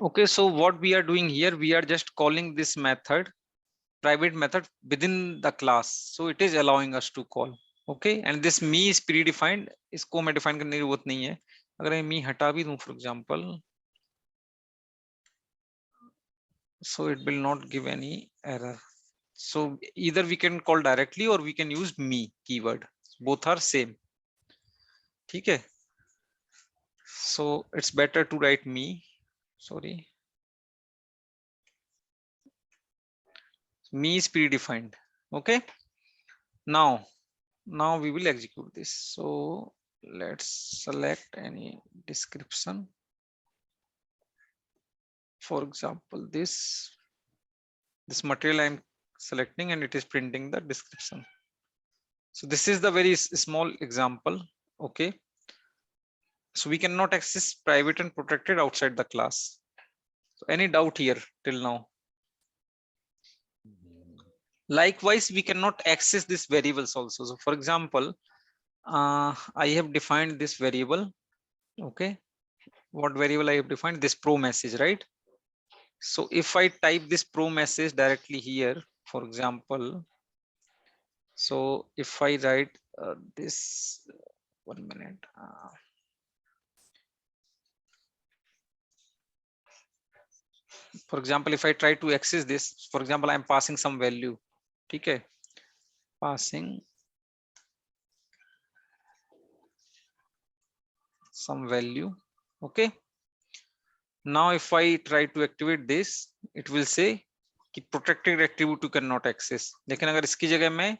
Okay, so what we are doing here, we are just calling this method, private method within the class. So it is allowing us to call. Okay, and this me is predefined. इसको मैं define करने की जरूरत नहीं है. अगर मैं me हटा भी दूं, for example, so it will not give any error. So either we can call directly or we can use me keyword. Both are same. ठीक है. So it's better to write me. Sorry. Me is predefined. Okay. Now we will execute this. So let's select any description. For example, this material I'm selecting and it is printing the description. So this is the very small example. Okay. So we cannot access private and protected outside the class. So any doubt here till now? Likewise, we cannot access these variables also. So for example, I have defined this variable. Okay. What variable I have defined? This pro message, right? So if I type this pro message directly here, for example, so if I write this, 1 minute. For example, if I try to access this, for example, I'm passing some value. Okay. Passing some value. Okay. Now if I try to activate this, it will say कि protected attribute you cannot access. लेकिन अगर इसकी जगह मैं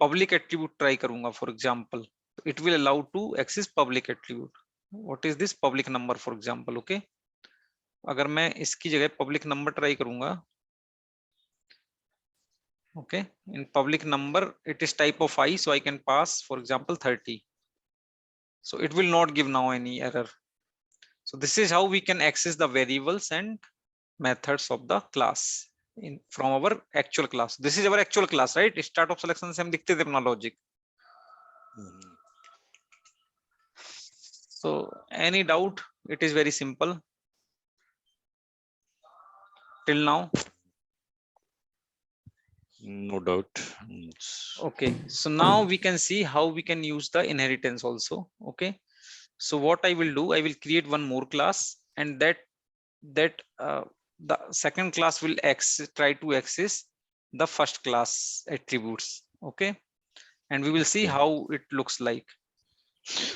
public attribute try करूंगा, for example, it will allow to access public attribute. What is this public number, for example? Okay. अगर मैं इसकी जगह public number try करूंगा, okay, in public number it is type of I, so I can pass, for example, 30. So it will not give now any error. So this is how we can access the variables and methods of the class from our actual class. This is our actual class, right? Start of selection से हम दिखते थे अपना logic. So any doubt? It is very simple till now. No doubt. Okay, so now we can see how we can use the inheritance also. Okay, so what I will do, I will create one more class, and that the second class will try to access the first class attributes. Okay, and we will see how it looks like.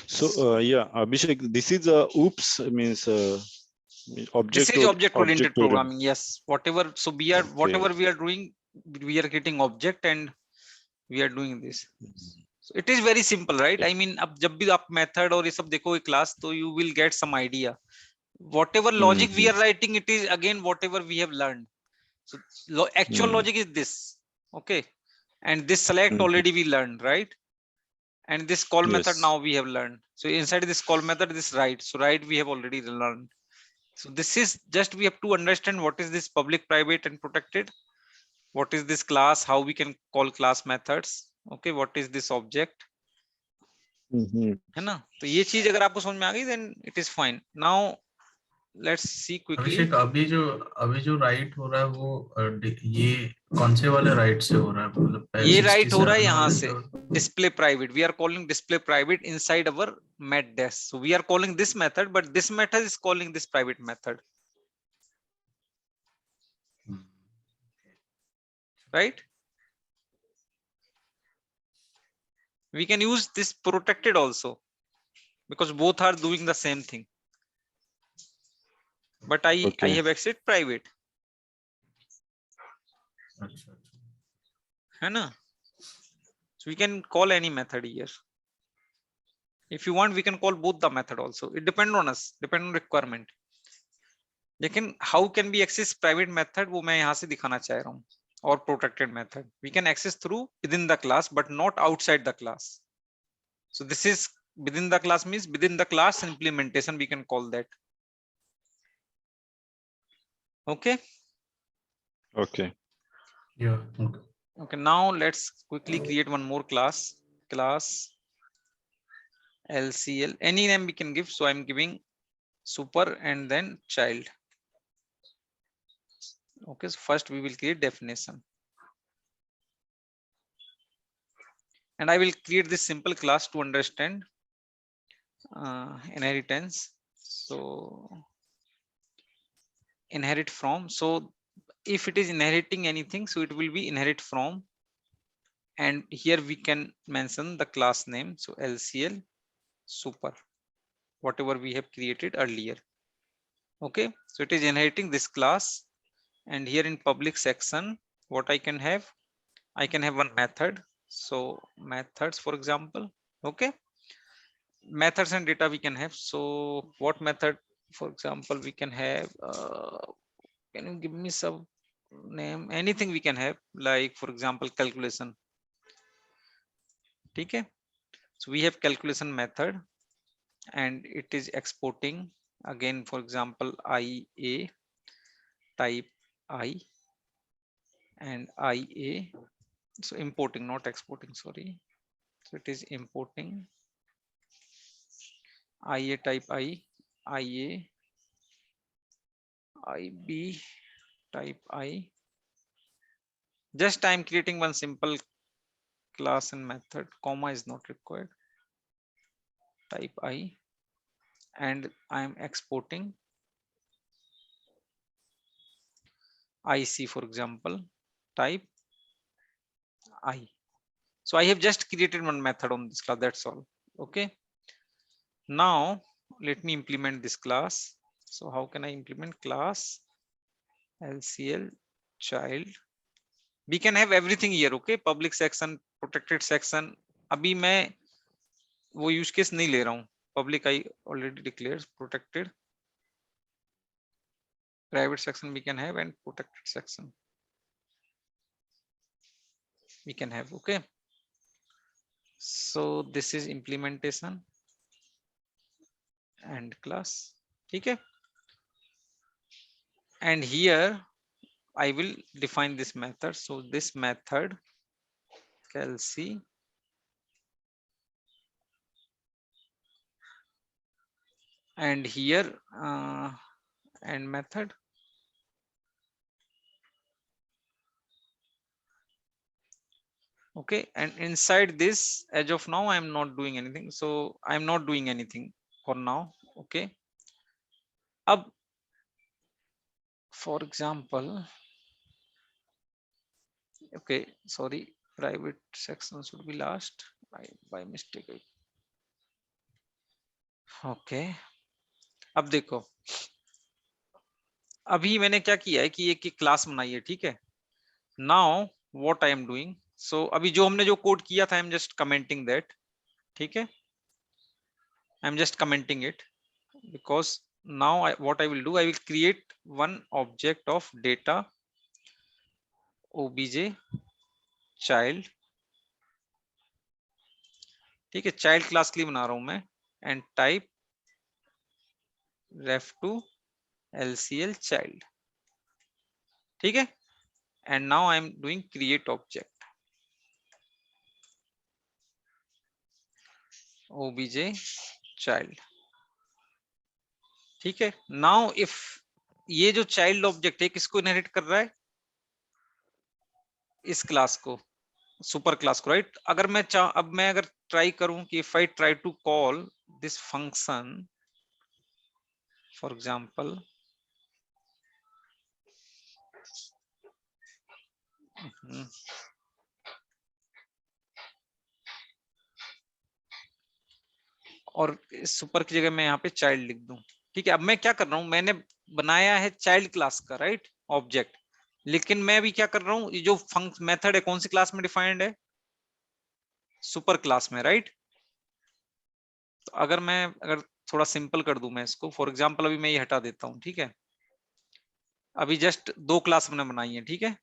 So yeah, Abhishek, this is oops means object. This is object-oriented programming. Yes, whatever. So we are whatever we are doing, we are getting object and we are doing this. So it is very simple, right? I mean, अब जब भी आप method और ये सब देखोगे class, तो you will get some idea. Whatever logic we are writing, it is again whatever we have learned. So actual logic is this, okay? And this select already we learned, right? And this call method now we have learned. So inside this call method, this write. So write we have already learned. So this is just we have to understand what is this public, private, and protected. What is this class? How we can call class methods? Okay, what is this object? है ना? तो ये चीज अगर आपको समझ में आ गई, then it is fine. Now let's see quickly. अभिषेक, अभी जो राइट हो रहा है वो ये कौन से वाले राइट से हो रहा है? मतलब ये राइट हो रहा है यहाँ से display private. We are calling display private inside our met dash. So we are calling this method, but this method is calling this private method. Right? We can use this protected also because both are doing the same thing. But I have exited private. है ना? So we can call any method here. If you want, we can call both the method also. It depends on us, depend on requirement. लेकिन how can we access private method? वो मैं यहाँ से दिखाना चाह रहा हूँ. Or protected method. We can access through within the class, but not outside the class. So this is within the class means within the class implementation. We can call that. Okay. Okay. Yeah. Okay. Okay. Now let's quickly create one more class. Class LCL. Any name we can give. So I'm giving super and then child. Okay, so first we will create definition. And I will create this simple class to understand inheritance. So inherit from. So if it is inheriting anything, so it will be inherit from. And here we can mention the class name. So LCL super, whatever we have created earlier. Okay, so it is inheriting this class. And here in public section, what I can have one method. So methods, for example. Okay, methods and data we can have. So what method, for example, we can have, can you give me some name? Anything we can have, like for example, calculation. Okay, so we have calculation method, and it is exporting again, for example, IA type I and IA. So importing, not exporting, sorry. So it is importing IA type I, IA, IB type I. Just I'm creating one simple class and method, comma is not required, type I, and I'm exporting IC, for example, type I. So I have just created one method on this class, that's all. Okay, now let me implement this class. So how can I implement class LCL child? We can have everything here. Okay, public section, protected section. अभी मैं वो use case नहीं ले रहा हूँ. Public I already declared, protected, private section we can have, and protected section we can have. Okay, so this is implementation and class. Okay, and here I will define this method. So this method calc and here and method. Okay, and inside this, as of now, I am not doing anything. So I am not doing anything for now. Okay, up, for example, okay, sorry, private section should be last by mistake. Okay, अब देखो, अभी मैंने क्या किया है कि एक class बनाई है. ठीक है, now what I am doing. So अभी जो हमने जो कोड किया था, I am just commenting that. ठीक है, I am just commenting it because now what I will do, I will create one object of data obj child. ठीक है, चाइल्ड क्लास के लिए बना रहा हूं मैं, and type ref to lcl child. ठीक है, and now I am doing create object obj child. ठीक है, नाउ इफ ये जो चाइल्ड ऑब्जेक्ट है किसको इनहेरिट कर रहा है, इस क्लास को, सुपर क्लास को, राइट. अगर मैं अब मैं अगर ट्राई करूं कि if I try to call this function, for example, और सुपर की जगह मैं यहाँ पे चाइल्ड लिख दूं. ठीक है, अब मैं क्या कर रहा हूं, मैंने बनाया है चाइल्ड क्लास का, राइट, ऑब्जेक्ट. लेकिन मैं भी क्या कर रहा हूं, ये जो फंक्शन मेथड है कौन सी क्लास में डिफाइंड है, सुपर क्लास में, राइट. तो अगर थोड़ा सिंपल कर दूं मैं इसको, फॉर एग्जांपल अभी मैं ये हटा देता हूं. ठीक है, अभी जस्ट दो क्लास मैंने बनाई है. ठीक है,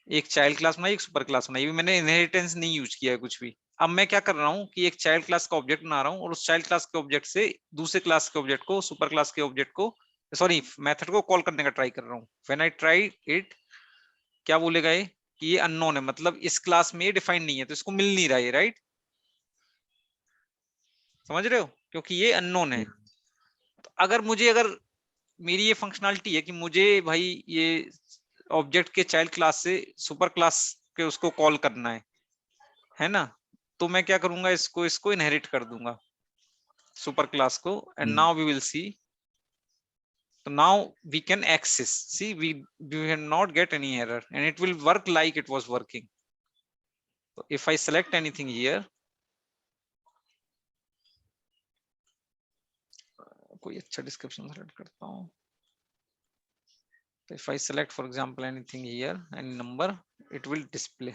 एक चाइल्ड क्लास बनाई, एक सुपर क्लास बनाई. मैंने इनहेरिटेंस नहीं यूज किया है कुछ भी. अब मैं क्या कर रहा हूँ कि एक चाइल्ड क्लास का ऑब्जेक्ट बना रहा हूँ, और उस चाइल्ड क्लास के ऑब्जेक्ट से दूसरे क्लास के ऑब्जेक्ट को, सुपर क्लास के ऑब्जेक्ट को, सॉरी, मेथड को कॉल करने का ट्राई कर रहा हूँ. व्हेन आई ट्राई इट, क्या बोलेगा ये कि ये अननोन है, मतलब इस क्लास में ये डिफाइन नहीं है, तो इसको मिल नहीं रहा है, राइट. समझ रहे हो, क्योंकि ये अननोन है. तो अगर मेरी ये फंक्शनलिटी है कि मुझे भाई ये ऑब्जेक्ट के चाइल्ड क्लास से सुपर क्लास के उसको कॉल करना है ना। तो मैं क्या करूंगा, इसको इनहेरिट कर दूंगा सुपर क्लास को, and now we will see. So now we can access. See, we will not get any error, and it will work like it was working. So if I select anything here, कोई अच्छा description select करता हूँ. So if I select, for example, anything here, any number, it will display,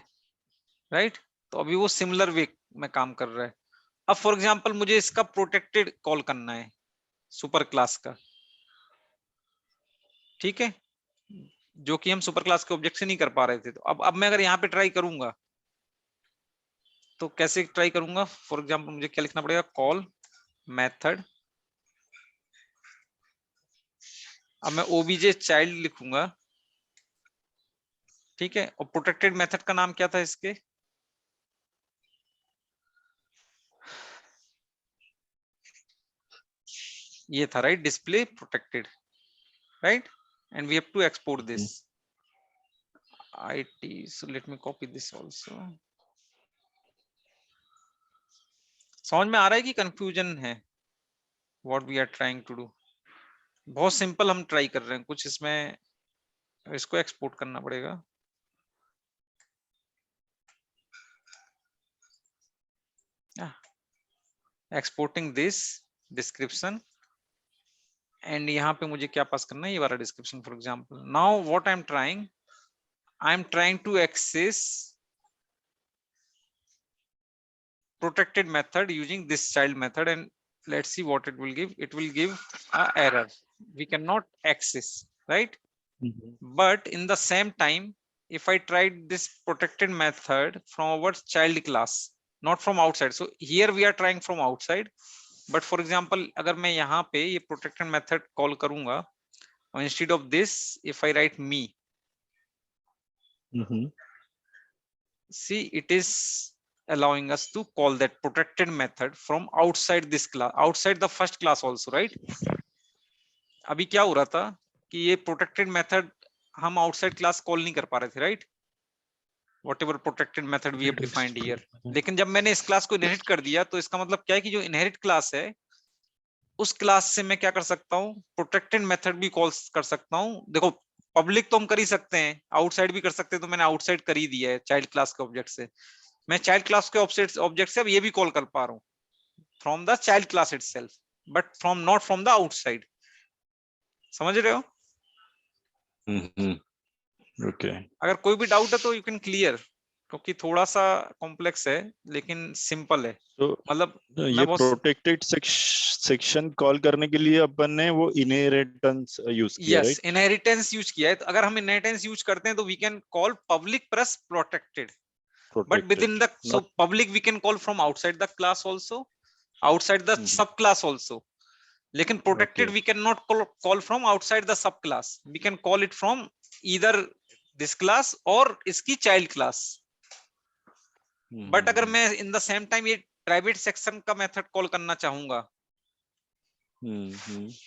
right? तो अभी वो similar way में काम कर रहा है. अब for example मुझे इसका protected call करना है, super class का, ठीक है, जो कि हम सुपर क्लास के ऑब्जेक्ट से नहीं कर पा रहे थे. तो अब मैं अगर यहाँ पे ट्राई करूंगा तो कैसे ट्राई करूंगा? फॉर एग्जांपल मुझे क्या लिखना पड़ेगा, कॉल मेथड, अब मैं ओबीजे चाइल्ड लिखूंगा, ठीक है, और प्रोटेक्टेड मेथड का नाम क्या था इसके, ये था, right, display protected, right, and we have to export this IT. So let me copy this also. समझ में आ रहा है कि कंफ्यूजन है? What we are trying to do, बहुत सिंपल हम ट्राई कर रहे हैं, कुछ इसमें इसको एक्सपोर्ट करना पड़ेगा. एक्सपोर्टिंग दिस डिस्क्रिप्शन, एंड यहाँ पे मुझे क्या पास करना है, ये वाला description. For example now what I am trying to access protected method using this child method, and let's see what it will give. It will give a error, we cannot access, right? But in the same time, if I tried this protected method from our child class, not from outside, so here we are trying from outside, but for example अगर मैं यहाँ पे ये protected method call करूंगा, instead of this if I write me, see it is allowing us to call that protected method from outside this class, outside the first class also, right? अभी क्या हो रहा था कि ये protected method हम outside class call नहीं कर पा रहे थे, right? Whatever protected method we have defined here. लेकिन जब मैंने इस क्लास को इनहेरिट कर दिया तो इसका मतलब क्या है कि जो इनहेरिट क्लास है उस क्लास से मैं क्या कर सकता हूँ, प्रोटेक्टेड मेथड भी कॉल कर सकता हूँ. देखो पब्लिक तो हम कर ही सकते हैं, आउटसाइड भी कर सकते हैं, तो मैंने आउटसाइड कर ही दिया है चाइल्ड क्लास के ऑब्जेक्ट से. मैं चाइल्ड क्लास के ऑब्जेक्ट से अब ये भी कॉल कर पा रहा हूँ from the child class itself, but from not from the outside. समझ रहे हो? ओके. अगर कोई भी डाउट है तो यू कैन क्लियर, क्योंकि थोड़ा सा कॉम्प्लेक्स है लेकिन सिंपल है. तो मतलब ये प्रोटेक्टेड सेक्शन कॉल करने के लिए अपन ने वो इनहेरिटेंस यूज किया, यस, राइट? इनहेरिटेंस यूज किया है. तो अगर हम इनहेरिटेंस यूज करते हैं तो we can call public plus protected, but within the so public we can call from outside the class also, outside the subclass also. लेकिन protected we cannot call from outside the subclass, we can call it from either this class और इसकी child class. but अगर मैं in the same time ये private section का method call करना चाहूंगा,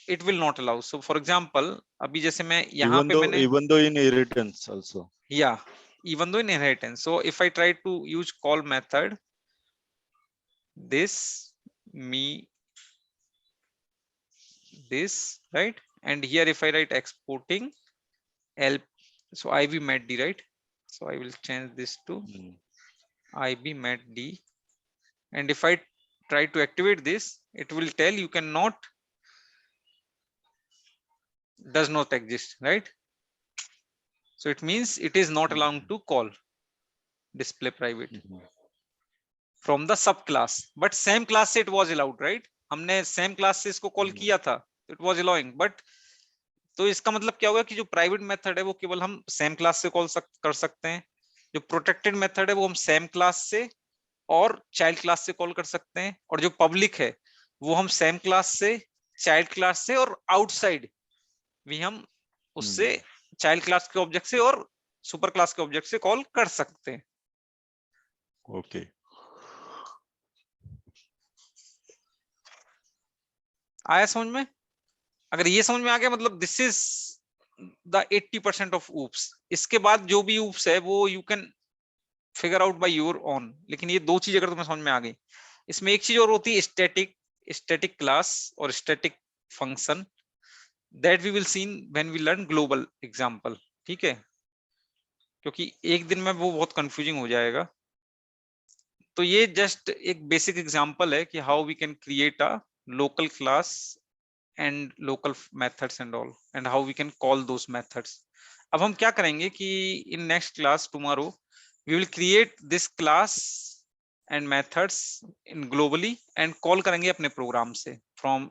it will not allow. so for example अभी जैसे मैं यहाँ पे मैंने even though inheritance also, yeah, even though in inheritance. so if I try to use call method this me this, right, and here if I write exporting help, so ib met d, right, so I will change this to ib met d, and if I try to activate this it will tell you cannot, does not exist, right? so it means it is not allowing to call display private from the subclass, but same class से it was allowed, right? हमने same class से इसको call किया था, it was allowing. but तो इसका मतलब क्या होगा कि जो प्राइवेट मेथड है वो केवल हम सेम क्लास से कॉल कर सकते हैं, जो प्रोटेक्टेड मेथड है वो हम सेम क्लास से और चाइल्ड क्लास से कॉल कर सकते हैं, और जो पब्लिक है वो हम सेम क्लास से, चाइल्ड क्लास से और आउटसाइड भी हम उससे चाइल्ड क्लास के ऑब्जेक्ट से और सुपर क्लास के ऑब्जेक्ट से कॉल कर सकते हैं. ओके. आया समझ में? अगर ये समझ में आ गया, मतलब this is the 80% of oops. इसके बाद जो भी ऊप्स है वो you can figure out by your own. लेकिन ये दो चीज अगर तुम्हें समझ में आ गई, इसमें एक चीज और होती है स्टैटिक क्लास और static function, that we will seen when we learn global example. ठीक है, क्योंकि एक दिन में वो बहुत कंफ्यूजिंग हो जाएगा। तो ये जस्ट एक बेसिक एग्जांपल है कि how we can create a local class and local methods and all, and how we can call those methods. अब हम क्या करेंगे कि in next class tomorrow we will create this class and methods in globally and call करेंगे अपने programme से from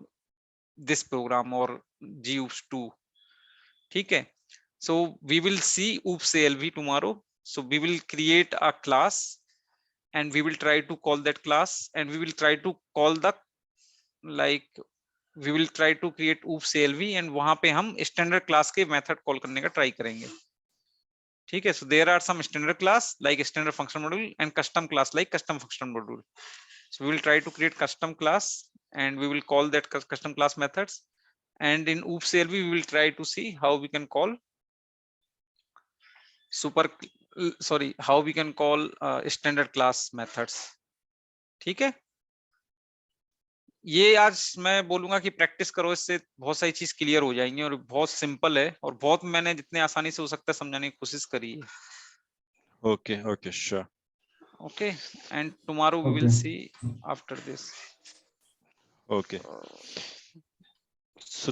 this programme और goops2। ठीक है, so we will see oops alv tomorrow। so we will create a class and we will try to call that class and we will try to call the like we will try to create oops alv and वहां पे हम standard class के method call करने का try करेंगे। ठीक है, so there are some standard class like standard function module and custom class like custom function module। so we will try to create custom class and we will call that custom class methods, and in oops alv we will try to see how we can call how we can call standard class methods। ठीक है, ये आज मैं बोलूंगा कि practice करो, इससे बहुत सारी चीज क्लियर हो जाएंगी और बहुत सिंपल है और बहुत मैंने जितने आसानी से हो सकता है समझाने की कोशिश करी है। Okay, okay, sure. Okay, and tomorrow we will see after this। Okay. So